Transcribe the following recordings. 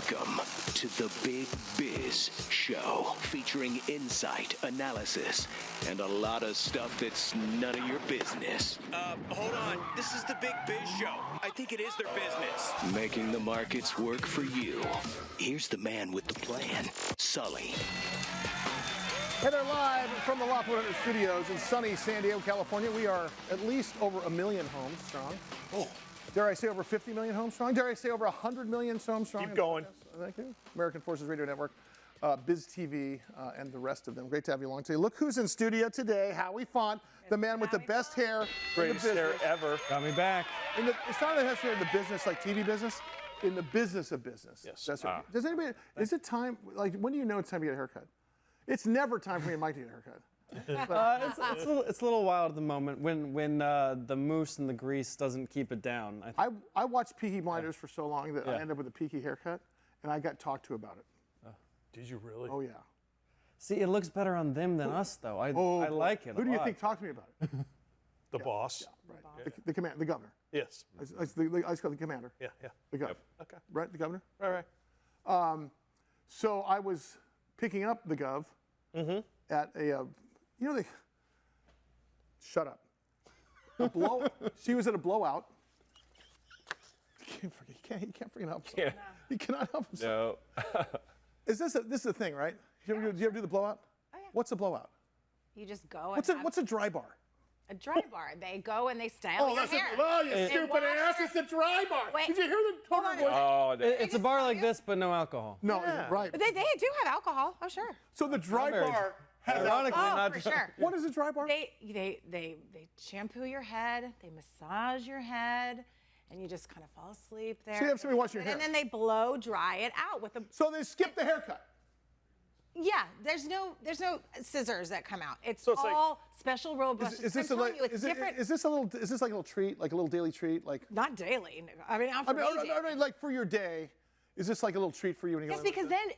Welcome to the Big Biz Show, featuring insight, analysis, and a lot of stuff that's none of your business. Hold on. This is the Big Biz Show. I think it is their business. Making the markets work for you. Here's the man with the plan, Sully. Hey there, live from the Lot 100 Studios in sunny San Diego, California. We are at least over 1 million homes strong. Oh. Dare I say over 50 million homes strong? Dare I say over 100 million homes strong? Keep going. Thank you. American Forces Radio Network, BizTV, and the rest of them. Great to have you along today. Look who's in studio today. Howie Font, the man with the best hair. Greatest hair ever. Got me back. It's not that necessarily in the business, like TV business, in the business of business. Yes. That's right. Does anybody, is it time, like, when do you know it's time to get a haircut? It's never time for me and Mike to get a haircut. It's a little wild at the moment when the mousse and the grease doesn't keep it down. I watched Peaky Blinders for so long that I ended up with a peaky haircut, and I got talked to about it. Did you really? Oh, yeah. See, it looks better on them than us, though. I like it. Who do you think talked to me about it? The boss. Yeah, right. The governor. Yes. I just call the commander. Yeah. The governor. Okay. Right, the governor? Right. So I was picking up the gov at a, shut up. She was at a blowout. You can't freaking help himself. He cannot help himself. No. This is a thing, right? Do you ever do the blowout? Oh, yeah. What's a blowout? You just go What's a dry bar? a dry bar. They go and they style your hair. You stupid ass! It's a dry bar. Wait, Did you hear the total voice? Oh, It's a bar like this, but no alcohol. No, right. But they do have alcohol. Oh, sure. So the dry bar has Ironically, Oh, not for sure. What is a dry bar? They shampoo your head, they massage your head, and you just kind of fall asleep there. So you have somebody wash your hair. And then they blow dry it out with a. So they skip the haircut. Yeah, there's no scissors that come out. It's So it's all special robust. Is this I'm telling you, it's different. Is this like a little treat, like a little daily treat, like? Not daily. I mean, not for me. I mean, like for your day, is this like a little treat for you when you go? Yes,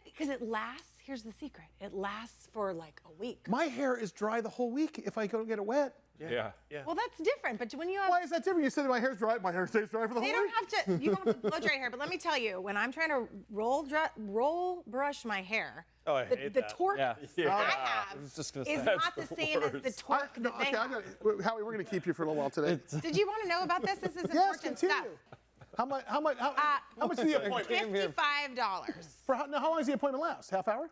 because it lasts. Here's the secret. It lasts for like a week. My hair is dry the whole week if I go get it wet. Yeah. Well, that's different. But when you have, Why is that different? You said my hair's dry. My hair stays dry for the whole they week. don't have to. You don't have to blow dry your hair. But let me tell you, when I'm trying to roll brush my hair, Oh, I hate the that. torque Yeah. that I have was just gonna is say. not the same as the torque that they have. Howie, we're going to keep you for a little while today. Did you want to know about this? This is Yes, important continue. stuff. How much is the appointment? $55. How long does the appointment last? Half hour?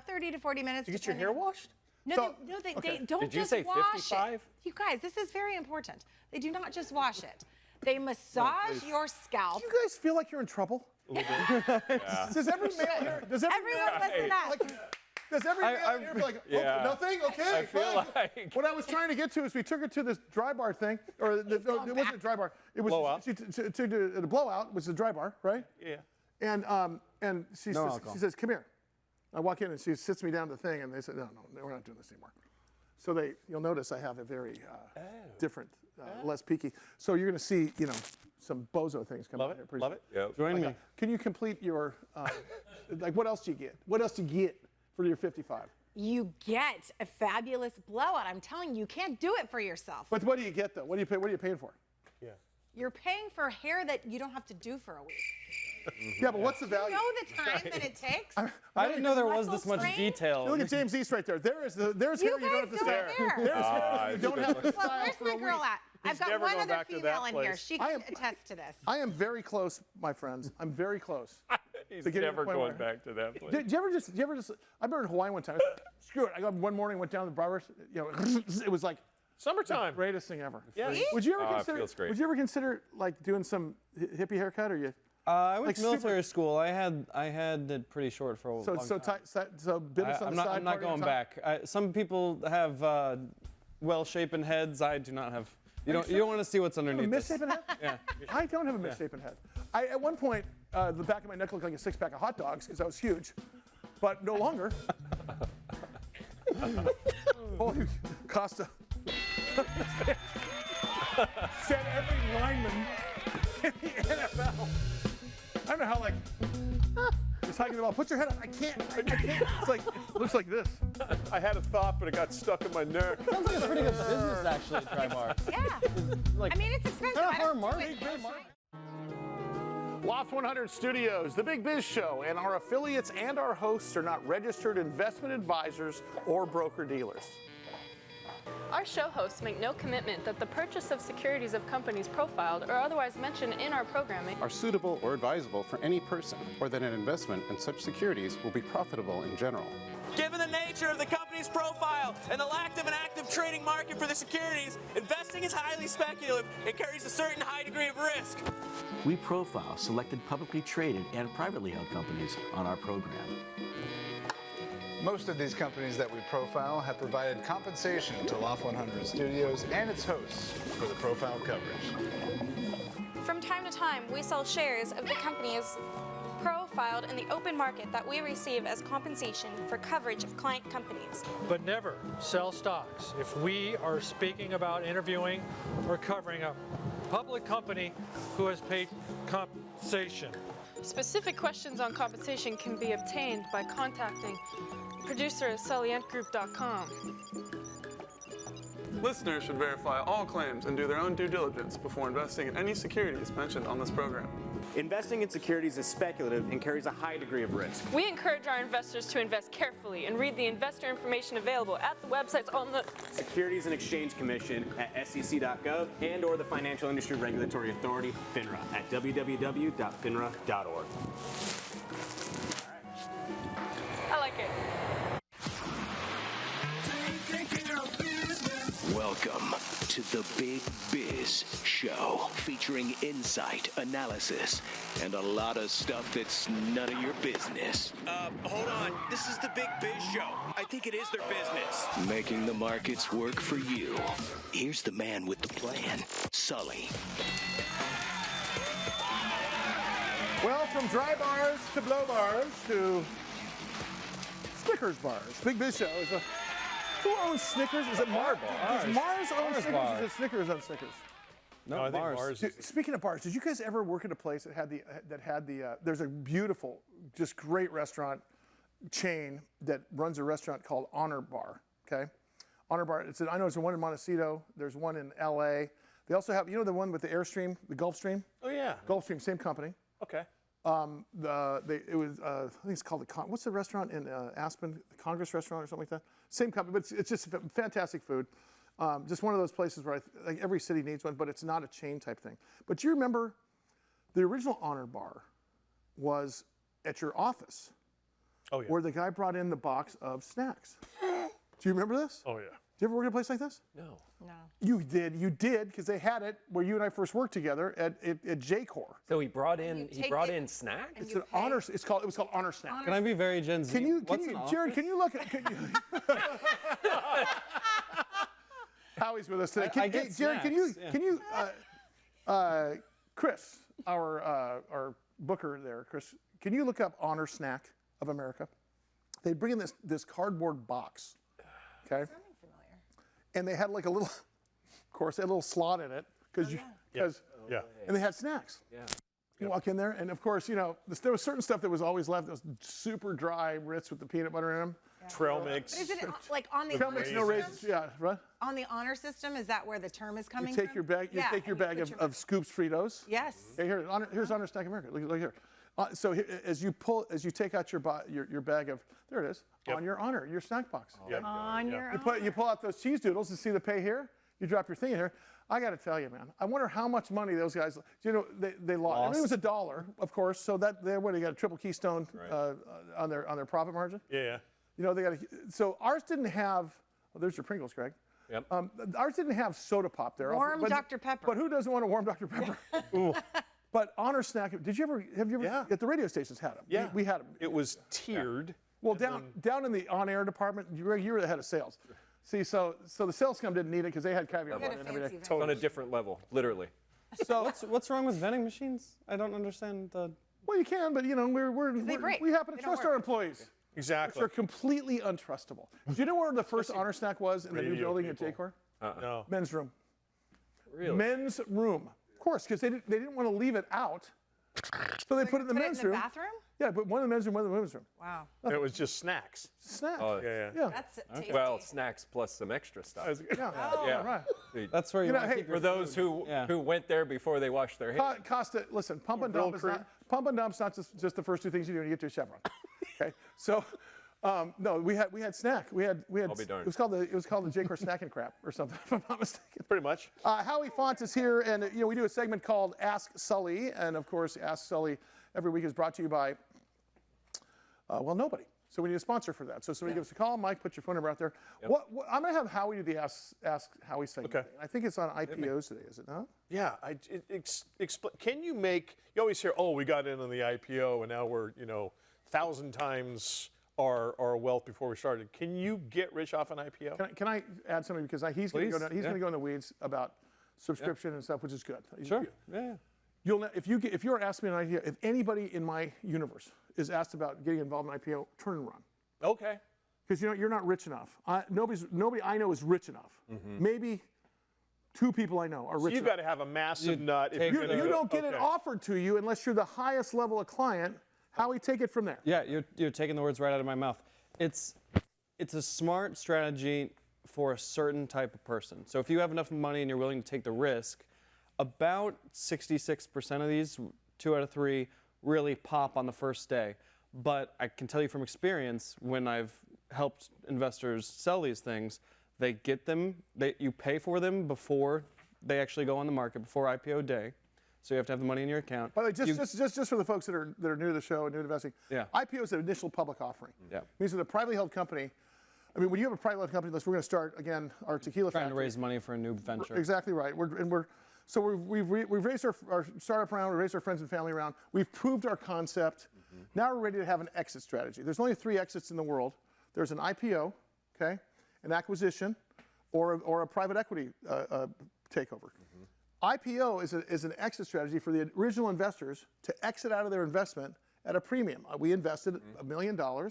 30 to 40 minutes. You get your hair washed? No, So- they okay. don't Did you just say wash 55? it. You guys, this is very important. They do not just wash it. They massage your scalp. Do you guys feel like you're in trouble? Does every male here? Everyone listen up. Does every male here feel like, Yeah. nothing? Okay, I feel fine. like- What I was trying to get to is we took her to this dry bar thing, or it wasn't a dry bar. It was Blowout. She took her to the blowout, which is a dry bar, right? Yeah. And she alcohol. says, "Come here." I walk in and she sits me down at the thing, and they said, "No, we're not doing this anymore." So you'll notice I have a very different, less peaky. So you're going to see, some bozo things come Love out here. it. Love it. Yep. Join me. Can you complete your, like, what else do you get? What else do you get for your 55? You get a fabulous blowout. I'm telling you, you can't do it for yourself. But what do you get though? What are you paying for? Yeah. You're paying for hair that you don't have to do for a week. Yeah, but what's the You value? know the time that it takes? I didn't know there was Muscle this much strain? detail. Look at James East right there. There's hair You you don't have guys to don't style. care. There's hair you don't have to Well, style where's for my a girl week. at? I've got never one going other back to that female in here. place. She I can am- attest to this. I am very close, my friends. I'm very close. He's To get to the never point going where- back to that place. Did you ever just? I remember in Hawaii one time. Screw it. I got one morning, went down to the barber. It was like Summertime. greatest thing ever. Yeah. Would you ever it consider? feels great. Would you ever consider like doing some hippie haircut, or you? I went Like to military school. I had it pretty short for a long time. So business on I'm the not, side. I'm not party on going top? back. Some people have well-shapen heads. I do not have. You don't want to see what's You have a underneath this. misshapen head? Yeah. I don't have a misshapen head. At one point, the back of my neck looked like a six-pack of hot dogs because I was huge, but no longer. Holy Costa. Said every lineman in the NFL. I don't know how, like, just hiking the ball. Put your head up. I can't. It's like, it looks like this. I had a thought, but it got stuck in my neck. Sounds like a pretty good business, actually, Dry Bar. Yeah. Like, I mean, it's expensive. Kinda I don't hard do it. market. Loft 100 Studios, the Big Biz Show, and our affiliates and our hosts are not registered investment advisors or broker-dealers. Our show hosts make no commitment that the purchase of securities of companies profiled or otherwise mentioned in our programming are suitable or advisable for any person, or that an investment in such securities will be profitable in general. Given the nature of the company's profile and the lack of an active trading market for the securities, investing is highly speculative and carries a certain high degree of risk. We profile selected publicly traded and privately held companies on our program. Most of these companies that we profile have provided compensation to Loft 100 Studios and its hosts for the profile coverage. From time to time, we sell shares of the companies profiled in the open market that we receive as compensation for coverage of client companies. But never sell stocks if we are speaking about interviewing or covering a public company who has paid compensation. Specific questions on compensation can be obtained by contacting producer at SalientGroup.com. Listeners should verify all claims and do their own due diligence before investing in any securities mentioned on this program. Investing in securities is speculative and carries a high degree of risk. We encourage our investors to invest carefully and read the investor information available at the websites on the Securities and Exchange Commission at sec.gov and or the Financial Industry Regulatory Authority, FINRA, at www.finra.org. I like it. Welcome to the Big Biz Show, featuring insight, analysis, and a lot of stuff that's none of your business. Hold on. This is the Big Biz Show. I think it is their business. Making the markets work for you. Here's the man with the plan, Sully. Well, from dry bars to blow bars to Snickers bars. Big Biz Show is a... Who owns Snickers? Is it Mars? Does Mars own Snickers or is it Snickers on Snickers? No, I think Mars. Speaking of bars, did you guys ever work at a place that had the there's a beautiful, just great restaurant chain that runs a restaurant called Honor Bar, okay? Honor Bar, I know there's one in Montecito, there's one in LA. They also have, you know the one with the Airstream, the Gulfstream? Oh yeah. Gulfstream, same company. Okay. I think it's called what's the restaurant in Aspen? The Congress Restaurant or something like that? Same company, but it's just fantastic food. Just one of those places where like every city needs one, but it's not a chain type thing. But do you remember the original Honor Bar was at your office? Oh yeah. Where the guy brought in the box of snacks. Do you remember this? Oh yeah. Did you ever work at a place like this? No. No. You did, because they had it where you and I first worked together at J-Corps. So he brought in snacks? It's an honor. It was called Honor Snack. Can I be very Gen Z? Jared, can you look at? Howie's with us today. Jared, can you, Chris, our booker there, Chris, can you look up Honor Snack of America? They bring in this cardboard box, okay? And they had like a little, of course, they had a little slot in it because and they had snacks. Yeah. You walk in there, and of course, you know, there was certain stuff that was always left. That was super dry Ritz with the peanut butter in them. Yeah. Trail mix. But is it like on the trail mix, no raisins? Yeah, right. On the honor system, is that where the term is coming You take from? your bag. You take your bag of Scoops Fritos. Yes. Okay, here's Honor Snack America. Look here. So as you take out your bag of, there it is, on your honor, your snack box. Yep. On your honor. You pull out those cheese doodles and see the pay here. You drop your thing in here. I got to tell you, man. I wonder how much money those guys. You know, they lost. I mean, it was $1, of course. So that they got a triple keystone on their profit margin. Yeah. You know, they got. So ours didn't have. Well, there's your Pringles, Greg. Yep. Ours didn't have soda pop there. Warm Dr. Pepper. But who doesn't want a warm Dr. Pepper? But Honor Snack. Have you ever at the radio stations had them? Yeah. We had them. It was tiered. Yeah. Well, down in the on-air department, you were the head of sales. See, so the sales scum didn't need it because they had caviar in every day. It's on a different level, literally. So what's wrong with vending machines? I don't understand the. Well, you can, but you know we happen to trust our employees. Exactly. They're completely untrustable. Do you know where the first Honor Snack was in the new building at J-Corps? No. Men's room. Really? Men's room. Of course, because they didn't want to leave it out So they put it in the Put it men's in the room. bathroom? Yeah, but one in the men's room, one in the women's room. Wow. It was just snacks. Snacks. Oh, Yeah. That's tasty. Well, snacks plus some extra stuff. Yeah. Yeah. Right. That's where you, know, want to hey, keep your For those food. who went there before they washed their hands. Costa, listen, pump and dump's not just the first two things you do when you get to a Chevron. Okay, so no, we had snack. We had. I'll be darned. It was called the J-Core Snack and Crap or something, if I'm not mistaken. Pretty much. Howie Font is here, and we do a segment called Ask Sully, and of course, Ask Sully every week is brought to you by nobody. So we need a sponsor for that. So somebody give us a call. Mike, put your phone number out there. Yep. I'm going to have Howie do the Ask Howie segment. Okay. I think it's on IPOs today, is it not? Yeah. Can you make? You always hear, oh, we got in on the IPO, and now we're 1,000 times our wealth before we started. Can you get rich off an IPO? Can I add something because he's going to go in the weeds about subscription and stuff, which is good. Sure. Yeah. If you're asked me an idea, if anybody in my universe is asked about getting involved in IPO, turn and run. Okay. Because you're not rich enough. Nobody I know is rich enough. Maybe 2 people I know are rich So you've enough. got to have a massive nut. If You don't get it offered to you unless you're the highest level of client. Howie, take it from there. Yeah, you're taking the words right out of my mouth. It's a smart strategy for a certain type of person. So if you have enough money and you're willing to take the risk, about 66% of these, 2 out of 3, really pop on the first day. But I can tell you from experience, when I've helped investors sell these things, they get them, you pay for them before they actually go on the market, before IPO day. So you have to have the money in your account. By the way, just for the folks that are new to the show and new to investing, IPO is an initial public offering. Yeah. It means that a privately held company, when you have a privately held company, we're going to start, again, our tequila Trying to factory. raise money for a new venture. Exactly right. We've raised our startup round, we've raised our friends and family round, we've proved our concept. Now we're ready to have an exit strategy. There's only 3 exits in the world. There's an IPO, okay, an acquisition, or a private equity takeover. IPO is an exit strategy for the original investors to exit out of their investment at a premium. We invested $1 million, and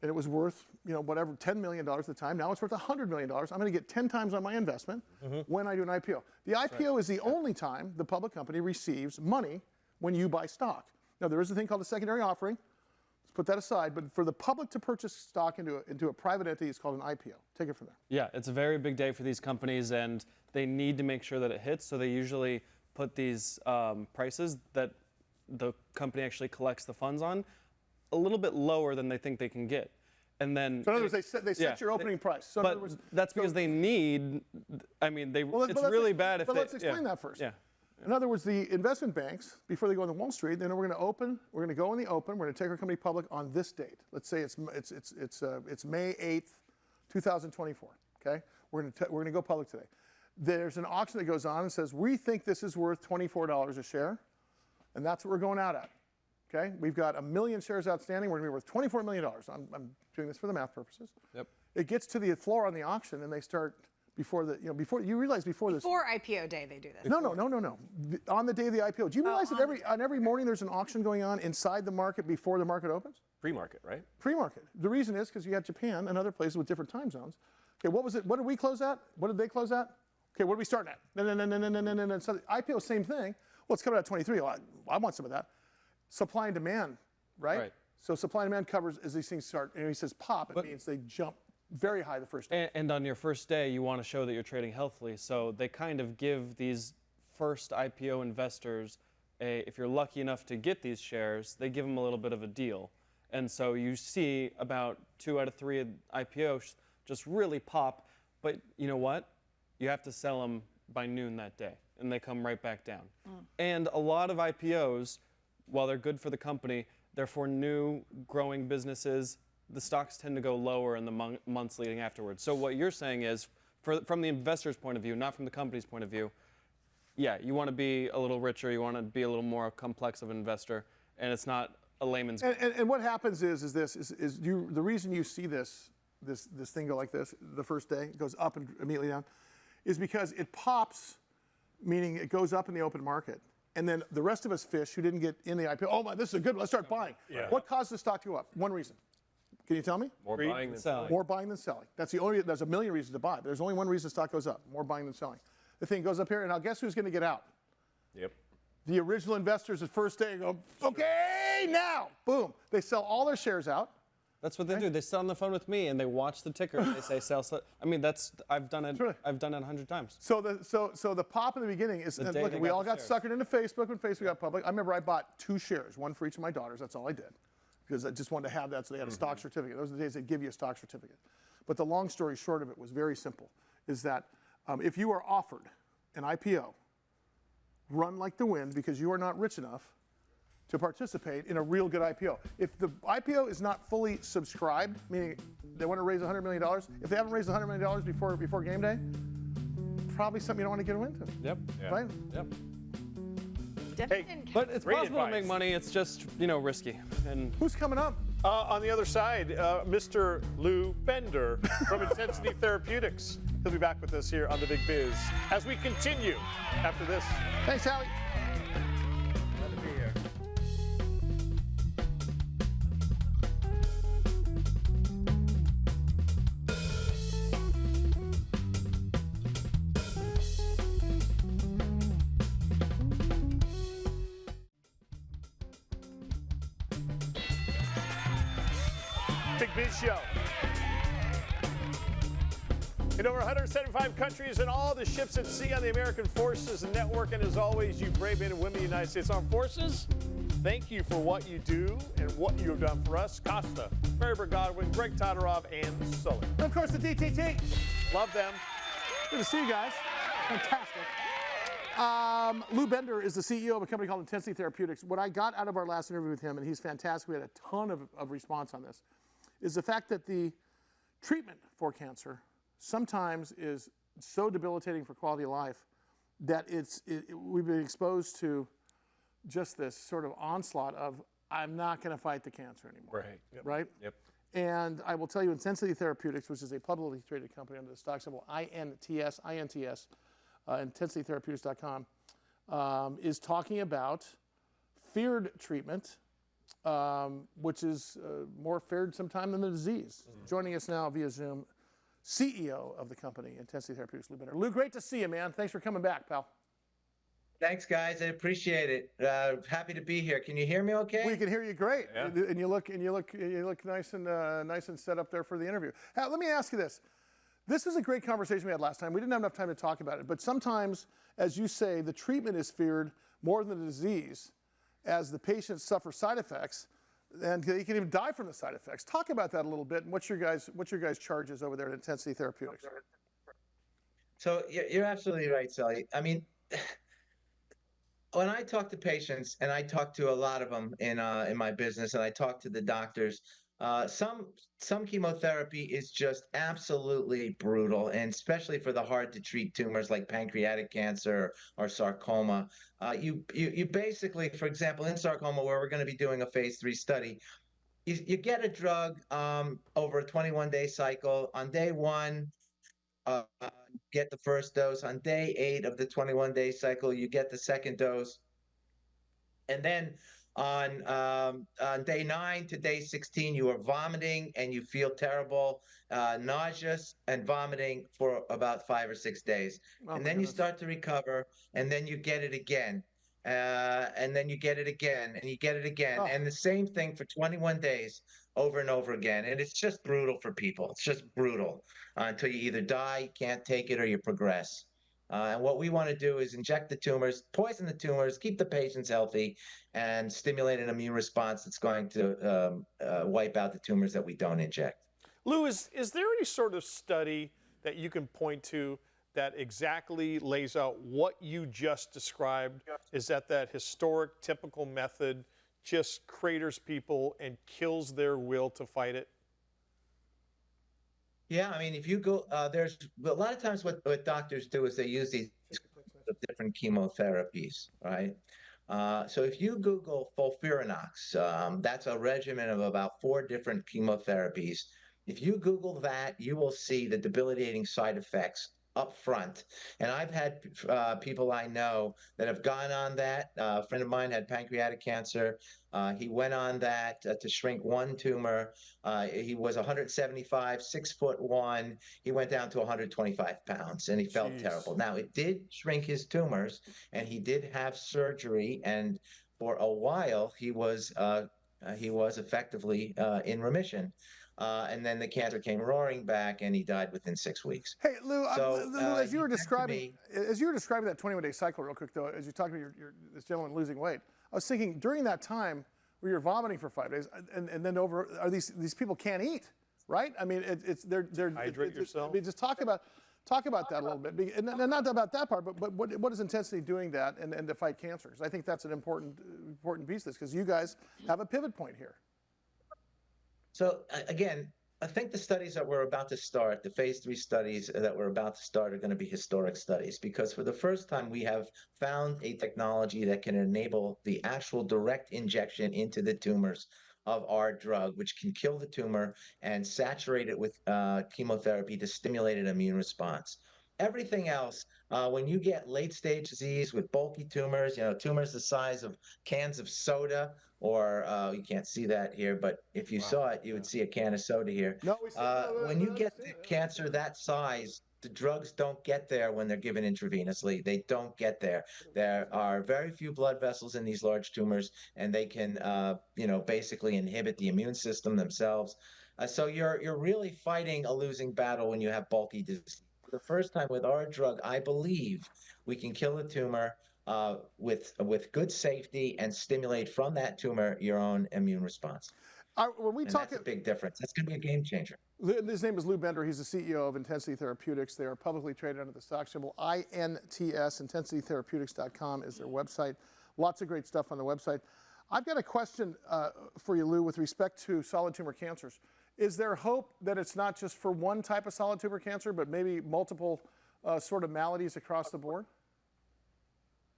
it was worth $10 million at the time. Now it's worth $100 million. I'm going to get 10 times on my investment when I do an IPO. The IPO is the only time the public company receives money when you buy stock. Now there is a thing called a secondary offering. Let's put that aside. But for the public to purchase stock into a private entity, it's called an IPO. Take it from there. Yeah, it's a very big day for these companies, and they need to make sure that it hits. So they usually put these prices that the company actually collects the funds on a little bit lower than they think they can get. And then, So in other words, they set your opening price. So in other words, that's because they need. It's really bad if but they. let's explain that first. Yeah. In other words, the investment banks, before they go on the Wall Street, then we're going to go in the open. We're going to take our company public on this date. Let's say it's May 8th, 2024. Okay, we're going to go public today. There's an auction that goes on and says we think this is worth $24 a share, and that's what we're going out at. Okay, we've got 1 million shares outstanding. We're going to be worth $24 million. I'm doing this for the math purposes. Yep. It gets to the floor on the auction, and they start. Before IPO day they do this. No. On the day of the IPO. Do you realize that every morning there's an auction going on inside the market before the market opens? Pre-market, right? Pre-market. The reason is because you have Japan and other places with different time zones. Okay, what was it? What did we close at? What did they close at? Okay, what are we starting at? No. So the IPO, same thing. Well, it's coming out 23. Well, I want some of that. Supply and demand, right? So supply and demand covers as these things start. And he says pop, it means they jump very high the first day. And on your first day, you want to show that you're trading healthily. So they kind of give these first IPO investors, if you're lucky enough to get these shares, they give them a little bit of a deal. And so you see about 2 out of 3 IPOs just really pop. But you know what? You have to sell them by noon that day, and they come right back down. And a lot of IPOs, while they're good for the company, they're for new growing businesses. The stocks tend to go lower in the months leading afterwards. So what you're saying is, from the investor's point of view, not from the company's point of view, yeah, you want to be a little richer, you want to be a little more complex of an investor, and it's not a layman's game. And what happens is the reason you see this thing go like this the first day, it goes up and immediately down, is because it pops, meaning it goes up in the open market. And then the rest of us fish who didn't get in the IPO, oh my, this is a good one, let's start buying. Yeah. What caused the stock to go up? One reason. Can you tell me? More buying than selling. More buying than selling. There's a million reasons to buy, but there's only one reason the stock goes up. More buying than selling. The thing goes up here, and now guess who's going to get out? Yep. The original investors at first day go, okay, now, boom. They sell all their shares out. That's what they do. They sit on the phone with me and they watch the ticker. And they say sell. I mean, I've done it. Right. I've done it 100 times. So the pop in the beginning is, and look, we all got suckered into Facebook when Facebook got public. I remember I bought 2 shares, one for each of my daughters. That's all I did, because I just wanted to have that. So they had a stock certificate. Those are the days they give you a stock certificate. But the long story short of it was very simple: is that if you are offered an IPO, run like the wind, because you are not rich enough to participate in a real good IPO. If the IPO is not fully subscribed, meaning they want to raise $100 million, if they haven't raised $100 million before game day, probably something you don't want to get into. Yep. Right? Yep. Hey, but it's possible to make money. It's just, risky. And who's coming up? On the other side, Mr. Lou Bender from Intensity Therapeutics. He'll be back with us here on The Big Biz as we continue after this. Thanks, Howie. Glad to be here. Big Biz Show. In over 175 countries and all the ships at sea on the American Forces Network. And as always, you brave men and women of the United States Armed Forces, thank you for what you do and what you have done for us. Costa, Mary Godwin, Greg Todorov, and Sully. And of course, the DTT. Love them. Good to see you guys. Fantastic. Lou Bender is the CEO of a company called Intensity Therapeutics. What I got out of our last interview with him, and he's fantastic, we had a ton of response on this, is the fact that the treatment for cancer sometimes is so debilitating for quality of life that we've been exposed to just this sort of onslaught of, I'm not going to fight the cancer anymore. Right. Yep. Right? Yep. And I will tell you, Intensity Therapeutics, which is a publicly traded company under the stock symbol INTS, intensitytherapeutics.com, is talking about feared treatment, which is more feared sometime than the disease. Joining us now via Zoom, CEO of the company, Intensity Therapeutics, Lou Bender. Lou, great to see you, man. Thanks for coming back, pal. Thanks, guys. I appreciate it. Happy to be here. Can you hear me okay? We can hear you great, yeah. and you look nice and set up there for the interview. Now, let me ask you this. This was a great conversation we had last time. We didn't have enough time to talk about it, but sometimes, as you say, the treatment is feared more than the disease, as the patients suffer side effects, and they can even die from the side effects. Talk about that a little bit, and what's your guys' charges over there at Intensity Therapeutics? So you're absolutely right, Sully. I mean, when I talk to patients, and I talk to a lot of them in my business, and I talk to the doctors, some chemotherapy is just absolutely brutal, and especially for the hard to treat tumors like pancreatic cancer or sarcoma. You basically, for example, in sarcoma, where we're going to be doing a phase 3 study, you get a drug over a 21-day cycle. On day 1, get the first dose. On day 8 of the 21-day cycle, you get the second dose. And then on day 9 to day 16, you are vomiting and you feel terrible, nauseous and vomiting for about 5 or 6 days. And then you start to recover, and then you get it again. And then you get it again, and you get it again. And the same thing for 21 days over and over again. And it's just brutal for people. It's just brutal until you either die, can't take it, or you progress. And what we want to do is inject the tumors, poison the tumors, keep the patients healthy, and stimulate an immune response that's going to wipe out the tumors that we don't inject. Lou, is there any sort of study that you can point to that exactly lays out what you just described? Is that historic, typical method just craters people and kills their will to fight it? Yeah, I mean, if you go, there's a lot of times what doctors do is they use these different chemotherapies, right? So if you Google FOLFIRINOX, that's a regimen of about 4 different chemotherapies. If you Google that, you will see the debilitating side effects up front. And I've had people I know that have gone on that. A friend of mine had pancreatic cancer. He went on that to shrink one tumor. He was 175, 6'1". He went down to 125 pounds and he felt terrible. Now, it did shrink his tumors and he did have surgery. And for a while, he was effectively in remission. And then the cancer came roaring back, and he died within 6 weeks. Hey, Lou, So, Lou, as you were he said to describing, that 21-day cycle, real quick though, as you talked about this gentleman losing weight, I was thinking during that time where you're vomiting for 5 days, and then are these people can't eat, right? I mean, they're Hydrate yourself. I mean, just talk about that a little bit, and not about that part, but what is intensity doing that and to fight cancer? Because I think that's an important piece of this, because you guys have a pivot point here. So again, I think the studies that we're about to start, the phase 3 studies that we're about to start, are going to be historic studies, because for the first time we have found a technology that can enable the actual direct injection into the tumors of our drug, which can kill the tumor and saturate it with chemotherapy to stimulate an immune response. Everything else, when you get late-stage disease with bulky tumors, tumors the size of cans of soda, or you can't see that here, but if you saw it, you would see a can of soda here. No, we see when you get the cancer that size, the drugs don't get there when they're given intravenously. They don't get there. There are very few blood vessels in these large tumors, and they can, basically inhibit the immune system themselves. So you're really fighting a losing battle when you have bulky disease. For the first time with our drug, I believe we can kill a tumor with good safety and stimulate from that tumor your own immune response. When we that's a big difference. That's going to be a game changer. His name is Lou Bender. He's the CEO of Intensity Therapeutics. They are publicly traded under the stock symbol INTS. IntensityTherapeutics.com is their website. Lots of great stuff on the website. I've got a question for you, Lou, with respect to solid tumor cancers. Is there hope that it's not just for one type of solid tumor cancer, but maybe multiple sort of maladies across the board?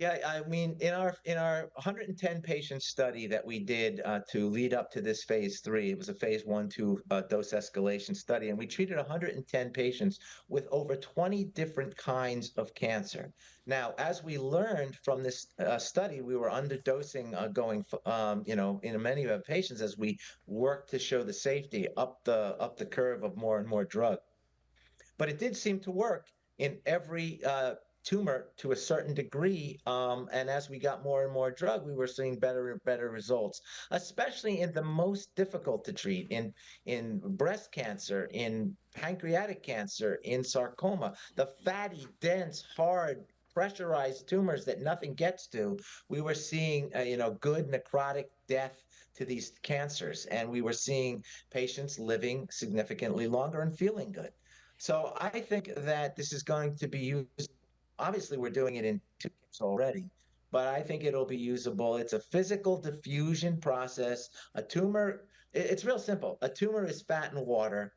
Yeah, I mean, in our 110 patient study that we did to lead up to this phase 3, it was a phase 1/2 dose escalation study, and we treated 110 patients with over 20 different kinds of cancer. Now, as we learned from this study, we were underdosing in many of our patients as we worked to show the safety up the curve of more and more drug. But it did seem to work in every tumor to a certain degree, and as we got more and more drug, we were seeing better and better results, especially in the most difficult to treat, in breast cancer, in pancreatic cancer, in sarcoma, the fatty, dense, hard, pressurized tumors that nothing gets to. We were seeing good necrotic death to these cancers, and we were seeing patients living significantly longer and feeling good. So I think that this is going to be used. Obviously, we're doing it in 2 kits already, but I think it'll be usable. It's a physical diffusion process. A tumor, it's real simple. A tumor is fat and water,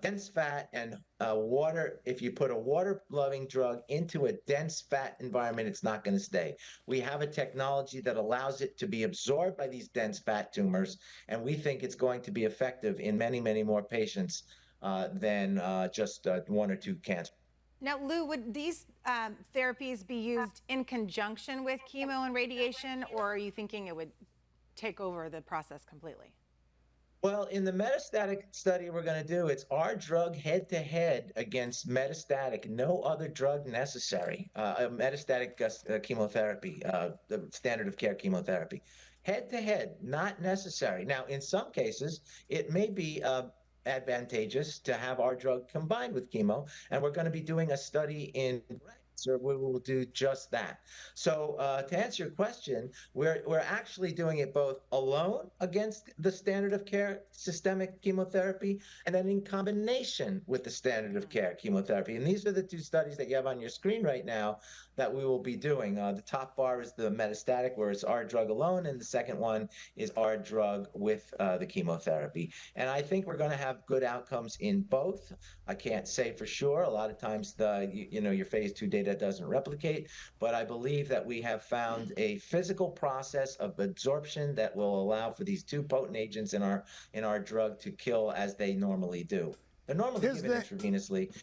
dense fat and water. If you put a water-loving drug into a dense fat environment, it's not going to stay. We have a technology that allows it to be absorbed by these dense fat tumors, and we think it's going to be effective in many, many more patients than just 1 or 2 cancers. Now, Lou, would these therapies be used in conjunction with chemo and radiation, or are you thinking it would take over the process completely? Well, in the metastatic study we're going to do, it's our drug head-to-head against metastatic, no other drug necessary, metastatic chemotherapy, the standard of care chemotherapy. Head-to-head, not necessary. Now, in some cases, it may be advantageous to have our drug combined with chemo, and we're going to be doing a study in so we will do just that. So to answer your question, we're actually doing it both alone against the standard of care systemic chemotherapy, and then in combination with the standard of care chemotherapy. And these are the 2 studies that you have on your screen right now that we will be doing. The top bar is the metastatic, where it's our drug alone, and the second one is our drug with the chemotherapy. And I think we're going to have good outcomes in both. I can't say for sure. A lot of times your phase 2 data doesn't replicate, but I believe that we have found a physical process of absorption that will allow for these 2 potent agents in our drug to kill as they normally do. They're normally given intravenously.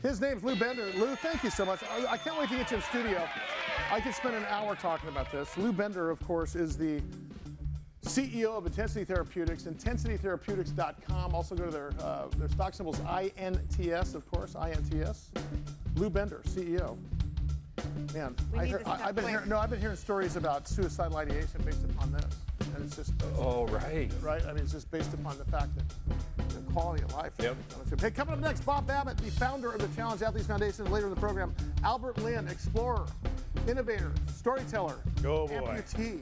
His name's Lou Bender. Lou, thank you so much. I can't wait to get you in studio. I could spend an hour talking about this. Lou Bender, of course, is the CEO of Intensity Therapeutics, intensitytherapeutics.com. Also go to their stock symbols, INTS, of course, INTS. Lou Bender, CEO. Man, I've been hearing stories about suicidal ideation based upon this, and it's just right. I mean, it's just based upon the fact that the quality of life. Yep. Hey, coming up next, Bob Babbitt, the founder of the Challenge Athletes Foundation, and later in the program, Albert Lin, explorer, innovator, storyteller, amputee.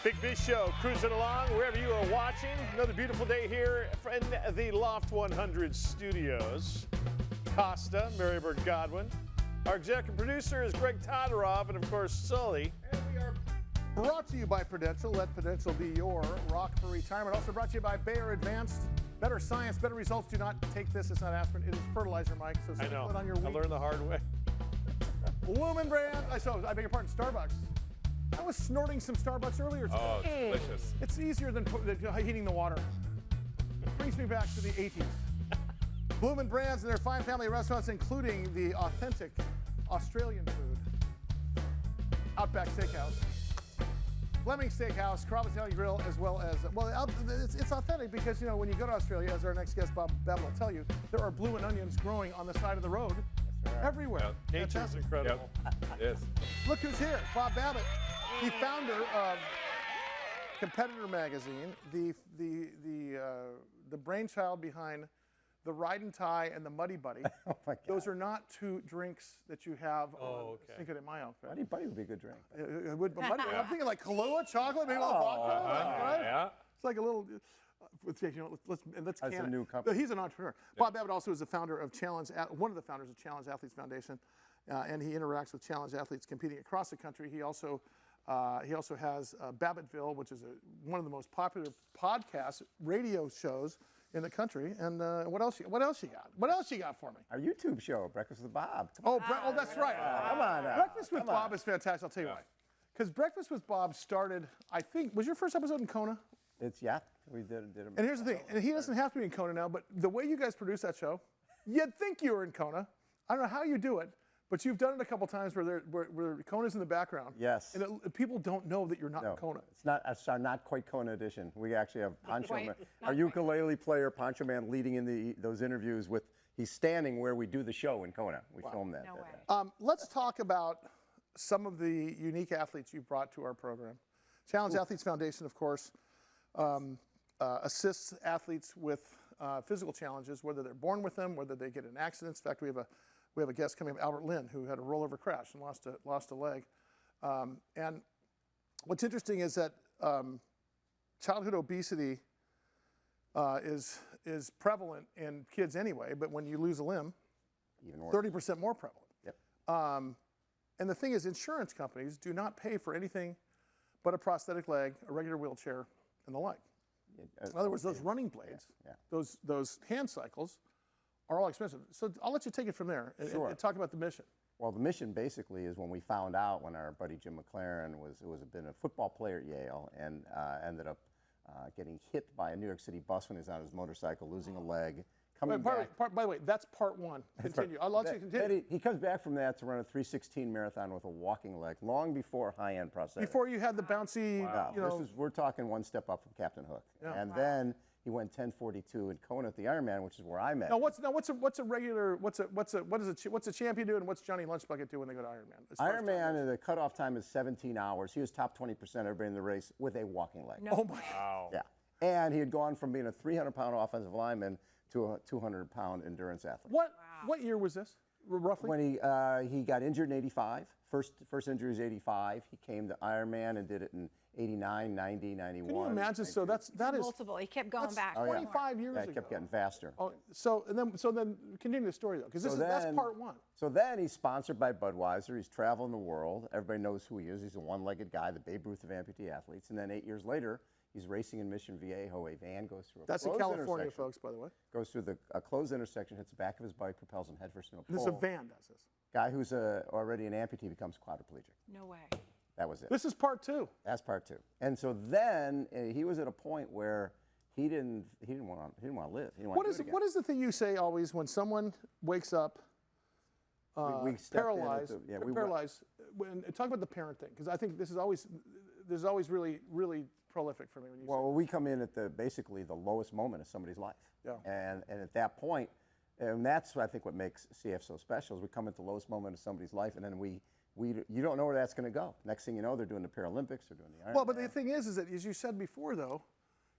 Big Biz Show, cruising along wherever you are watching. Another beautiful day here in the Loft 100 studios. Costa, Marybird Godwin. Our executive producer is Greg Todorov, and of course, Sully. And we are brought to you by Prudential. Let Prudential be your rock for retirement. Also brought to you by Bayer Advanced. Better science, better results. Do not take this. It's not aspirin. It is fertilizer, Mike. So I know. Put on your I learned the hard way. Lumen brand. I beg your pardon, Starbucks. I was snorting some Starbucks earlier today. Oh, it's delicious. It's easier than heating the water. It brings me back to the 80s. Bloomin' Brands and their fine family of restaurants, including the authentic Australian food. Outback Steakhouse, Fleming Steakhouse, Carrabba's Italian Grill, as well as, it's authentic because, you know, when you go to Australia, as our next guest, Bob Babbitt, will tell you, there are bloomin' onions growing on the side of the road everywhere. Yep. Nature's incredible. Yep. It is. Look who's here, Bob Babbitt, the founder of Competitor Magazine, the brainchild behind the Ride and Tie and the Muddy Buddy. Oh my God. Those are not two drinks that you have Cinco de Mayo. Muddy Buddy would be a good drink. It would, but Muddy, I'm thinking like Kahlua, chocolate, maybe a little vodka, right? Yeah. It's like a little. Let's can That's a it. new company. He's an entrepreneur. Bob Babbitt also is the founder of one of the founders of Challenge Athletes Foundation, and he interacts with challenge athletes competing across the country. He also has Babbittville, which is one of the most popular podcast radio shows in the country. And what else you got? What else you got for me? Our YouTube show, Breakfast with Bob. That's right. Come on now. Breakfast with Bob is fantastic. I'll tell you why. Because Breakfast with Bob started, I think, was your first episode in Kona? We did it. And here's the thing, and he doesn't have to be in Kona now, but the way you guys produce that show, you'd think you were in Kona. I don't know how you do it, but you've done it a couple times where Kona's in the background. Yes. And people don't know that you're not in Kona. It's our not quite Kona edition. We actually have Pancho Man, our ukulele player, Pancho Man, leading in those interviews with, he's standing where we do the show in Kona. We filmed that. No way. Let's talk about some of the unique athletes you've brought to our program. Challenge Athletes Foundation, of course, assists athletes with physical challenges, whether they're born with them, whether they get in accidents. In fact, we have a guest coming up, Albert Lin, who had a rollover crash and lost a leg. And what's interesting is that childhood obesity is prevalent in kids anyway, but when you lose a limb, 30% more prevalent. Yep. And the thing is, insurance companies do not pay for anything but a prosthetic leg, a regular wheelchair, and the like. In other words, those running blades, those hand cycles, are all expensive. So I'll let you take it from there and talk about the mission. Well, the mission basically is when we found out when our buddy Jim McLaren been a football player at Yale and ended up getting hit by a New York City bus when he was on his motorcycle, losing a leg. By the way, that's part one. Continue. I'll let you continue. He comes back from that to run a 3:16 marathon with a walking leg, long before high-end prosthetics. Before you had the bouncy, we're talking one step up from Captain Hook. Yeah. And then he went 10:42 in Kona at the Ironman, which is where I met. Now what's a champion do and what's Johnny Lunchbucket do when they go to Ironman? Ironman, the cutoff time is 17 hours. He was top 20% everybody in the race with a walking leg. No. Oh my God. Yeah. And he had gone from being a 300-pound offensive lineman to a 200-pound endurance athlete. What year was this, roughly? When he got injured in '85, First injury was 85. He came to Ironman and did it in 89, 90, 91. Can you imagine? So that is multiple. He kept going back. 25 years ago. It kept getting faster. Oh, so then continue the story though, because that's part one. So then he's sponsored by Budweiser. He's traveling the world. Everybody knows who he is. He's a one-legged guy, the Babe Ruth of amputee athletes. And then 8 years later, he's racing in Mission Viejo. A van goes through a That's in closed California, intersection. folks, by the way. Goes through a closed intersection, hits the back of his bike, propels him headfirst into a pole. This is a van does this. Guy who's already an amputee becomes quadriplegic. No way. That was it. This is part two. That's part two. And so then he was at a point where he didn't want to live. He didn't want to do it again. What is the thing you say always when someone wakes up we stepped in at paralyzed? the- yeah, we paralyzed. Talk about the parent thing, because I think this is always really prolific for me when you. Well, we come in at basically the lowest moment of somebody's life. Yeah. And at that point, and that's I think what makes CF so special is we come at the lowest moment of somebody's life, and then you don't know where that's going to go. Next thing you know, they're doing the Paralympics, they're doing the Ironman. Well, but the thing is that as you said before, though,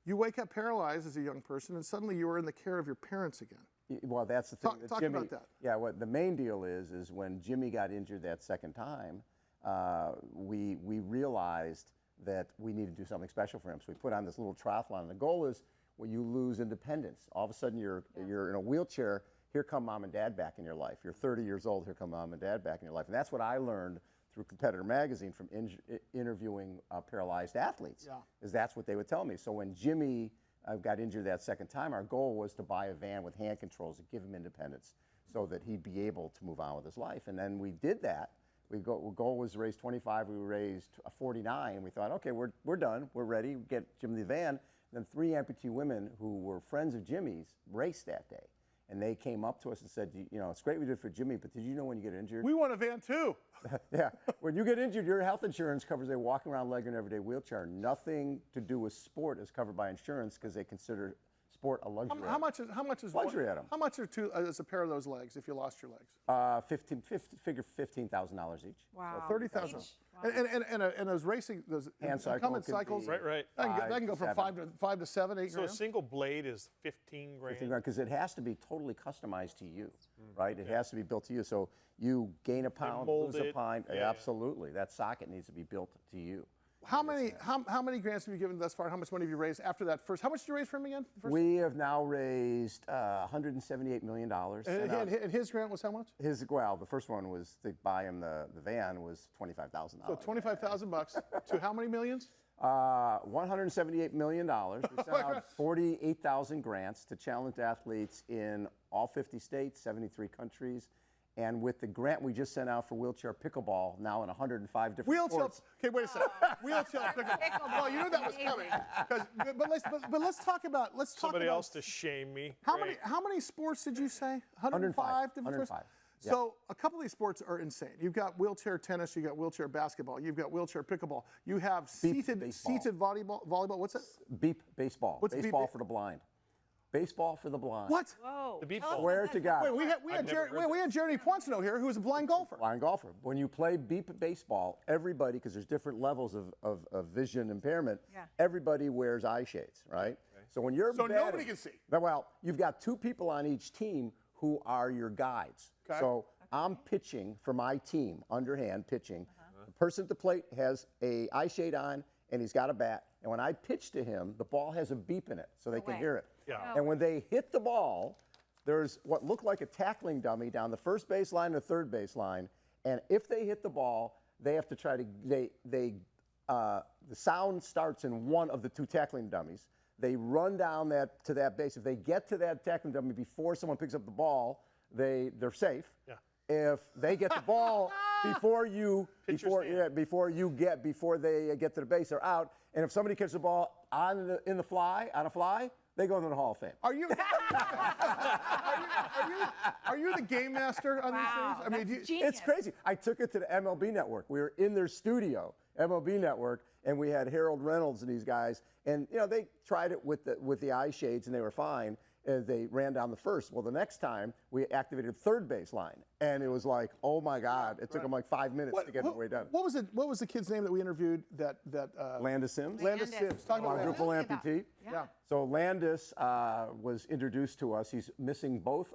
you wake up paralyzed as a young person, and suddenly you are in the care of your parents again. Well, that's the thing. Talk Jimmy, about that. Yeah, what the main deal is when Jimmy got injured that second time, we realized that we needed to do something special for him. So we put on this little triathlon. And the goal is when you lose independence, all of a sudden you're in a wheelchair. Here come mom and dad back in your life. You're 30 years old. Here come mom and dad back in your life. And that's what I learned through Competitor Magazine from interviewing paralyzed athletes. Yeah. Is that's what they would tell me. So when Jimmy got injured that second time, our goal was to buy a van with hand controls to give him independence so that he'd be able to move on with his life. And then we did that. Goal was to raise 25. We raised 49. We thought, okay, we're done. We're ready. Get Jimmy the van. Then 3 amputee women who were friends of Jimmy's raced that day. And they came up to us and said, it's great we did it for Jimmy, but did you know when you get injured? We want a van too. Yeah. When you get injured, your health insurance covers a walking around leg and everyday wheelchair. Nothing to do with sport is covered by insurance because they consider sport a luxury. How much is luxury item? How much is a pair of those legs if you lost your legs? Figure $15,000 each. Wow. So 30,000. Wow. And those racing, those hand incumbent cycles, right. That can go from 5 to 7, 8 So grand. a single blade is 15 grand. 15 grand, because it has to be totally customized to you, right? It has to be built to you. So you gain a pound, lose a pound. Yeah. Absolutely. That socket needs to be built to you. How many grants have you given thus far? How much money have you raised after that first? How much did you raise for him again? We have now raised $178 million. And his grant was how much? The first one was to buy him the van was $25,000. So $25,000 to how many millions? $178 million. We sent out 48,000 grants to challenged athletes in all 50 states, 73 countries. And with the grant we just sent out for wheelchair pickleball, now in 105 different sports. Okay, wait a second. Wheelchair pickleball. Well, you knew that was coming. But let's talk about somebody else to shame me. How many sports did you say? 105 different sports? 105. Yeah. So a couple of these sports are insane. You've got wheelchair tennis, you've got wheelchair basketball, you've got wheelchair pickleball, you have seated volleyball. What's it? Beep baseball. What's baseball for the blind. Baseball for the blind. What? Whoa. The beep Tell us ball. Swear to God. Wait, we had Jeremy Poinsino here, who was a blind golfer. Blind golfer. When you play beep baseball, everybody, because there's different levels of vision impairment, everybody wears eye shades, right? So when you're batting, nobody can see. Well, you've got 2 people on each team who are your guides. Okay. So I'm pitching for my team, underhand pitching. The person at the plate has a eye shade on, and he's got a bat. And when I pitch to him, the ball has a beep in it, so they can hear it. Yeah. And when they hit the ball, there's what looked like a tackling dummy down the first baseline and the third baseline. And if they hit the ball, they have to try to, the sound starts in one of the 2 tackling dummies. They run down to that base. If they get to that tackling dummy before someone picks up the ball, they're safe. Yeah. If they get the ball before they get to the base, they're out. And if somebody catches the ball on a fly, they go into the Hall of Fame. Are you the game master on these things? I mean, it's crazy. I took it to the MLB Network. We were in their studio, MLB Network, and we had Harold Reynolds and these guys, and they tried it with the eye shades, and they were fine. They ran down the first. Well, the next time we activated third baseline, and it was like, oh my God! It took them like 5 minutes to get the way done. What was the kid's name that we interviewed? Landis Sims. Landis Sims. Talk about quadruple amputee. Yeah. So Landis was introduced to us. He's missing both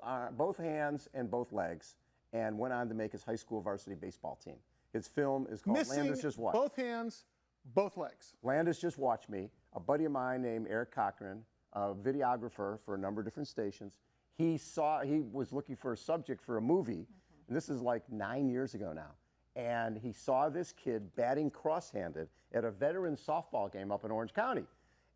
hands and both legs, and went on to make his high school varsity baseball team. His film is called Missing Landis Just Watch. both hands, both legs. Landis Just Watch Me. A buddy of mine named Eric Cochran, a videographer for a number of different stations, he was looking for a subject for a movie, and this is like 9 years ago now. And he saw this kid batting cross-handed at a veteran softball game up in Orange County.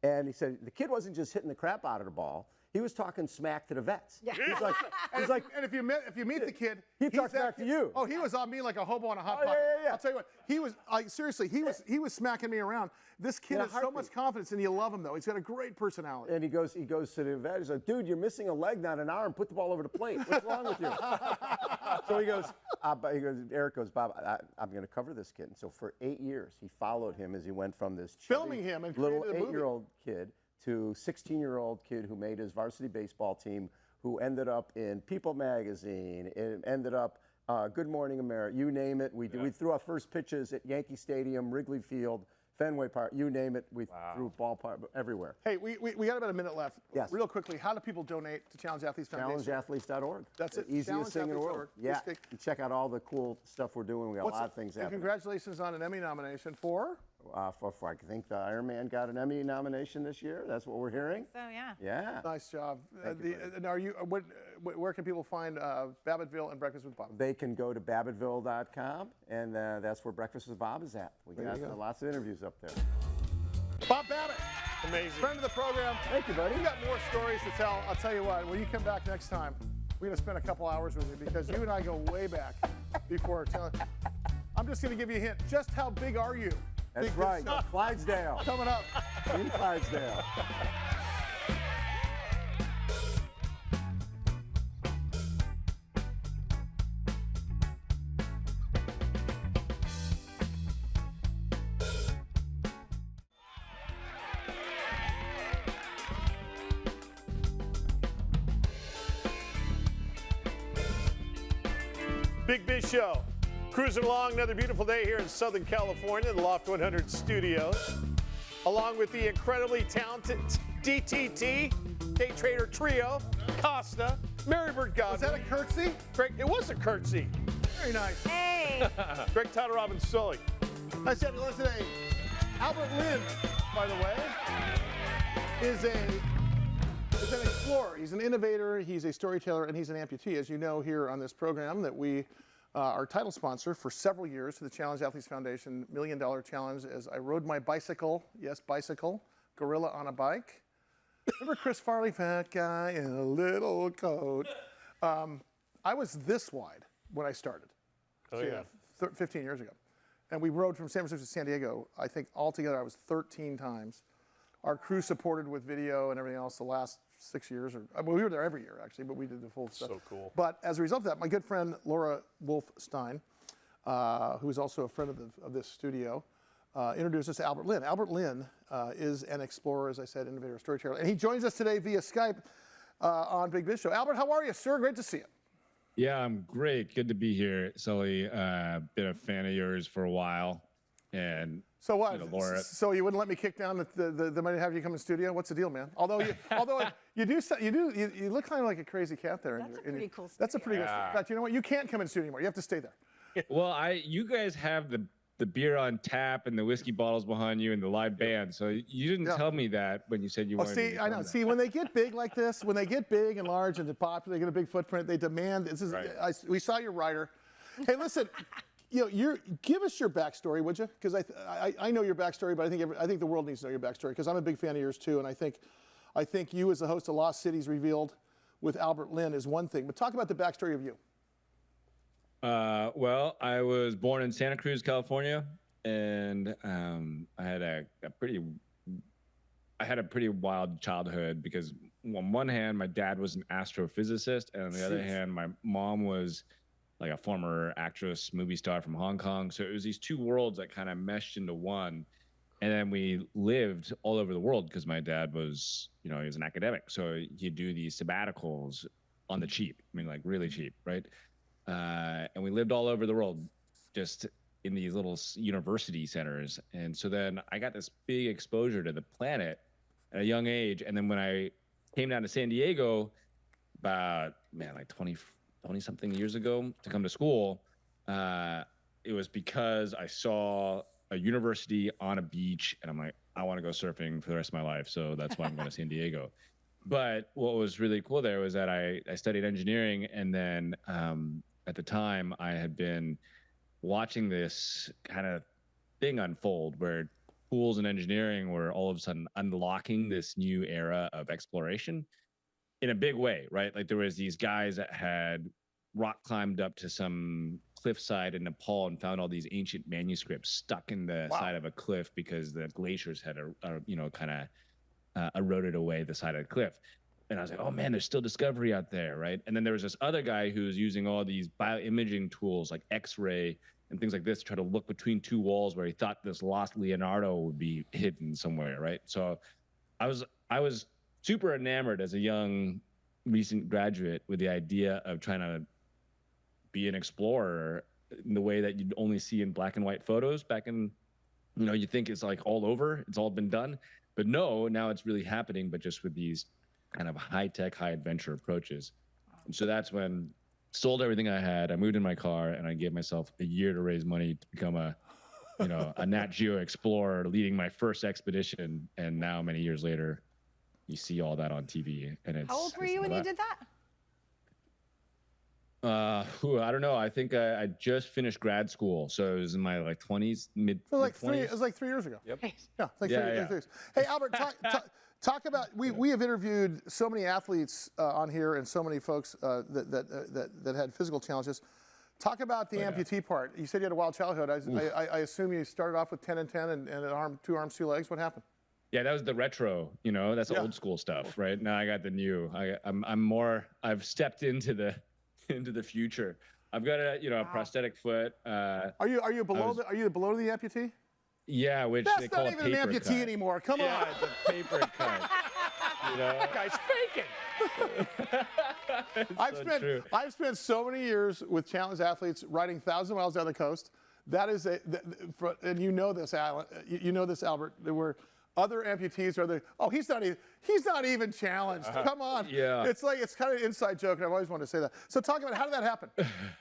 And he said the kid wasn't just hitting the crap out of the ball, he was talking smack to the vets. Yeah. He's like, and if you meet the kid, he talks back to you. Oh, he was on me like a hobo on a hot Oh, pot. yeah. I'll tell you what, he was like seriously, he was smacking me around. This kid In a has so heartbeat. much confidence, and you love him though. He's got a great personality. And he goes to the vet. He's like, dude, you're missing a leg, not an arm. Put the ball over the plate. What's wrong with you? So he goes, Eric goes, Bob, I'm going to cover this kid. And so for 8 years, he followed him as he went from this Filming him and little created a movie. 8-year-old kid to 16-year-old kid who made his varsity baseball team, who ended up in People magazine, and ended up Good Morning America, you name it. We threw our first pitches at Yankee Stadium, Wrigley Field, Fenway Park, you name it. We threw ballpark everywhere. Hey, we got about a minute left. Yes. Real quickly, how do people donate to Challenge Athletes Foundation? ChallengeAthletes.org. That's it. The easiest thing in the world. Yeah. ChallengeAthletes.org. You check out all the cool stuff we're doing. We got a lot of things and happening. congratulations on an Emmy nomination for? For I think the Iron Man got an Emmy nomination this year. That's what we're hearing. So yeah. Yeah. Nice job. Thank you, And are you? Where can people find Babbitttville and Breakfast with Bob? They can go to babbitttville.com, and that's where Breakfast with Bob is at. We got lots of interviews up there. Bob Babbitt. Amazing. Friend of the program. Thank you, buddy. We got more stories to tell. I'll tell you what, when you come back next time, we're going to spend a couple hours with you because you and I go way back before telling. I'm just going to give you a hint. Just how big are you? That's right. Clydesdale. Coming up. In Clydesdale. Big Biz Show. Cruising along another beautiful day here in Southern California, the Loft 100 studios. Along with the incredibly talented DTT, Day Trader Trio, Costa, Marybird Godwin. Was that a curtsy? Greg, it was a curtsy. Very nice. Hey. Greg Todoroff and Sully. I said, listen, Albert Lynn, by the way, is an explorer. He's an innovator, he's a storyteller, and he's an amputee. As you know here on this program that we are title sponsor for several years to the Challenge Athletes Foundation $1 Million Challenge as I rode my bicycle, yes, bicycle, gorilla on a bike. Remember Chris Farley, fat guy in a little coat? I was this wide when I started. Oh, yeah. 15 years ago. And we rode from San Francisco to San Diego, I think altogether I was 13 times. Our crew supported with video and everything else the last 6 years. We were there every year, actually, but we did the full stuff. So cool. But as a result of that, my good friend Laura Wolf-Stein, who is also a friend of this studio, introduced us to Albert Lynn. Albert Lynn is an explorer, as I said, innovator, storyteller. And he joins us today via Skype on Big Biz Show. Albert, how are you, sir? Great to see you. Yeah, I'm great. Good to be here, Sully. Been a fan of yours for a while. And so what? You know, Laura, so you wouldn't let me kick down the money to have you come in studio? What's the deal, man? Although you look kind of like a crazy cat there. That's a pretty cool studio. That's a pretty good studio. In fact, you know what? You can't come in studio anymore. You have to stay there. Well, you guys have the beer on tap and the whiskey bottles behind you and the live band. So you didn't tell me that when you said you wanted. See, I know. See, when they get big like this, when they get big and large and popular, they get a big footprint. They demand. This is. Right. We saw your writer. Hey, listen. Give us your backstory, would you? Because I know your backstory, but I think the world needs to know your backstory because I'm a big fan of yours too, and I think you as the host of Lost Cities Revealed with Albert Lynn is one thing. But talk about the backstory of you. Well, I was born in Santa Cruz, California, and I had a pretty wild childhood because on one hand, my dad was an astrophysicist, and on the other hand, my mom was like a former actress, movie star from Hong Kong. So it was these two worlds that kind of meshed into one. And then we lived all over the world because my dad was, he was an academic. So he'd do these sabbaticals on the cheap. I mean, like really cheap, right? And we lived all over the world, just in these little university centers. And so then I got this big exposure to the planet at a young age. And then when I came down to San Diego about, like 20 something years ago to come to school, I it was because I saw a university on a beach, and I'm like, I want to go surfing for the rest of my life. So that's why I'm going to San Diego. But what was really cool there was that I studied engineering, and then at the time I had been watching this kind of thing unfold where tools and engineering were all of a sudden unlocking this new era of exploration in a big way, right? Like there was these guys that had rock climbed up to some cliffside in Nepal and found all these ancient manuscripts stuck in the side of a cliff because the glaciers had, kind of eroded away the side of the cliff. And I was like, oh man, there's still discovery out there, right? And then there was this other guy who was using all these bioimaging tools like X-ray and things like this to try to look between two walls where he thought this lost Leonardo would be hidden somewhere, right? So I was super enamored as a young recent graduate with the idea of trying to be an explorer in the way that you'd only see in black and white photos back in, you think it's like all over, it's all been done. But no, now it's really happening, but just with these kind of high-tech, high-adventure approaches. And so that's when I sold everything I had, I moved in my car, and I gave myself a year to raise money to become a Nat Geo explorer, leading my first expedition. And now, many years later, you see all that on TV. And it's, how old were you when you did that? I don't know. I think I just finished grad school, so it was in my 20s, mid. It was like 3 years ago. Yep. Yeah, like 3 years. Hey, Albert, talk about. We have interviewed so many athletes on here and so many folks that had physical challenges. Talk about the amputee part. You said you had a wild childhood. I assume you started off with 10 and 10 and an arm, 2 arms, 2 legs. What happened? Yeah, that was the retro, that's old school stuff, right? Now I got the new. I've stepped into the future. I've got a prosthetic foot. Are you below the amputee? Yeah, which that's they call not even an amputee cut. Anymore. Come on. Yeah, it's a paper cut. That guy's faking. I've spent so many years with challenged athletes riding 1,000 miles down the coast. That is and you know this, Alan. You know this, Albert. There were other amputees he's not even challenged. Come on. Yeah. It's kind of an inside joke, and I've always wanted to say that. So talk about how did that happen?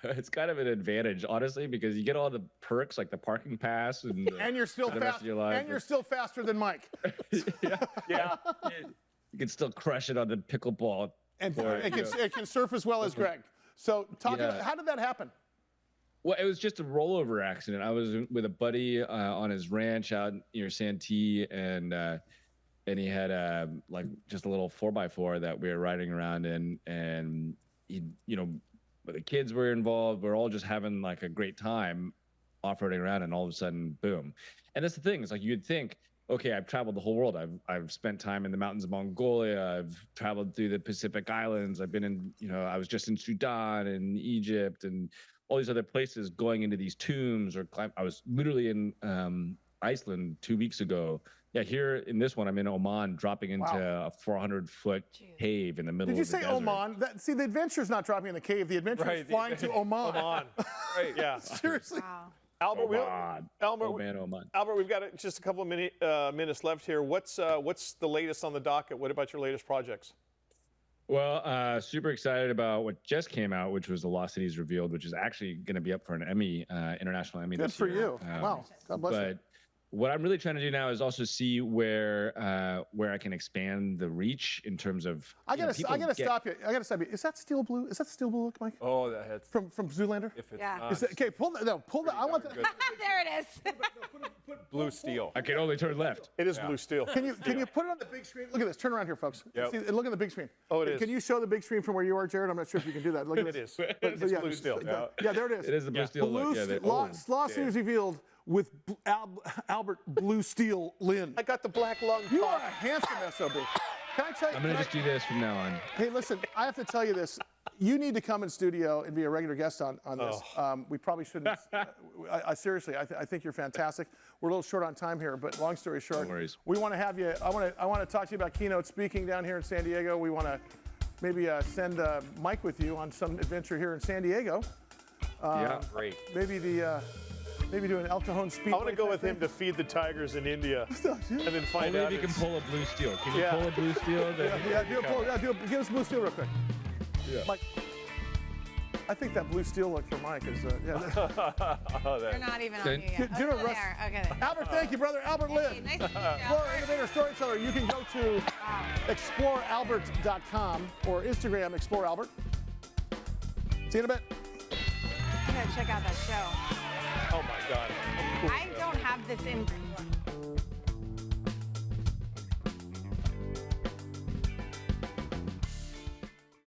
It's kind of an advantage, honestly, because you get all the perks like the parking pass and you're still fast. And you're still faster than Mike. Yeah. You can still crush it on the pickleball. And it can surf as well as Greg. So talk about how did that happen? Well, it was just a rollover accident. I was with a buddy on his ranch out near Santee, and he had just a little 4x4 that we were riding around in, and the kids were involved. We're all just having a great time off-roading around, and all of a sudden, boom. And that's the thing. It's you'd think, okay, I've traveled the whole world. I've spent time in the mountains of Mongolia. I've traveled through the Pacific Islands. I've been in, I was just in Sudan and Egypt and all these other places, going into these tombs or I was literally in Iceland 2 weeks ago. Yeah, here in this one, I'm in Oman, dropping into a 400-foot cave in the middle of the desert. Did you say Oman? The adventure's not dropping in the cave. The adventure is flying to Oman. Oman. Right, yeah. Seriously. Wow. Albert, we've got just a couple of minutes left here. What's the latest on the docket? What about your latest projects? Well, super excited about what just came out, which was The Lost Cities Revealed, which is actually going to be up for an Emmy, international Emmy this year. Good for you. Wow. God bless you. What I'm really trying to do now is also see where I can expand the reach in terms of. I gotta stop you. Is that steel blue? Is that steel blue look, Mike? Oh, that's from Zoolander. If it's not. Okay, pull that. I want that. There it is. Blue steel. I can only turn left. It is blue steel. Can you put it on the big screen? Look at this. Turn around here, folks. Yep. See, look at the big screen. Oh, it is. Can you show the big screen from where you are, Jared? I'm not sure if you can do that. Look at this. It's blue steel. Yeah, there it is. It is the blue steel look. Lost Cities Revealed with Albert Blue Steel Lynn. I got the black lung. You are a handsome SOB. Can I tell you? I'm going to just do this from now on. Hey, listen, I have to tell you this. You need to come in studio and be a regular guest on this. We probably shouldn't. I seriously, I think you're fantastic. We're a little short on time here, but long story short, no worries. We want to have you. I want to talk to you about keynote speaking down here in San Diego. We want to maybe send Mike with you on some adventure here in San Diego. Yeah, great. Maybe do an El Cajon speedway. I want to go with him to feed the tigers in India, and then find out if you can pull a blue steel. Can you pull a blue steel? Give us blue steel real quick. Yeah. Mike. I think that blue steel look for Mike is, yeah. They're not even on you yet. Do Oh, it, Russ. there. Okay. Albert, thank you, brother. Albert Lynn. Nice to meet you, Explorer, Innovator, Storyteller. You can go to explorealbert.com or Instagram, ExploreAlbert. See you in a bit. I'm going to check out that show. Oh, my God. I don't have this in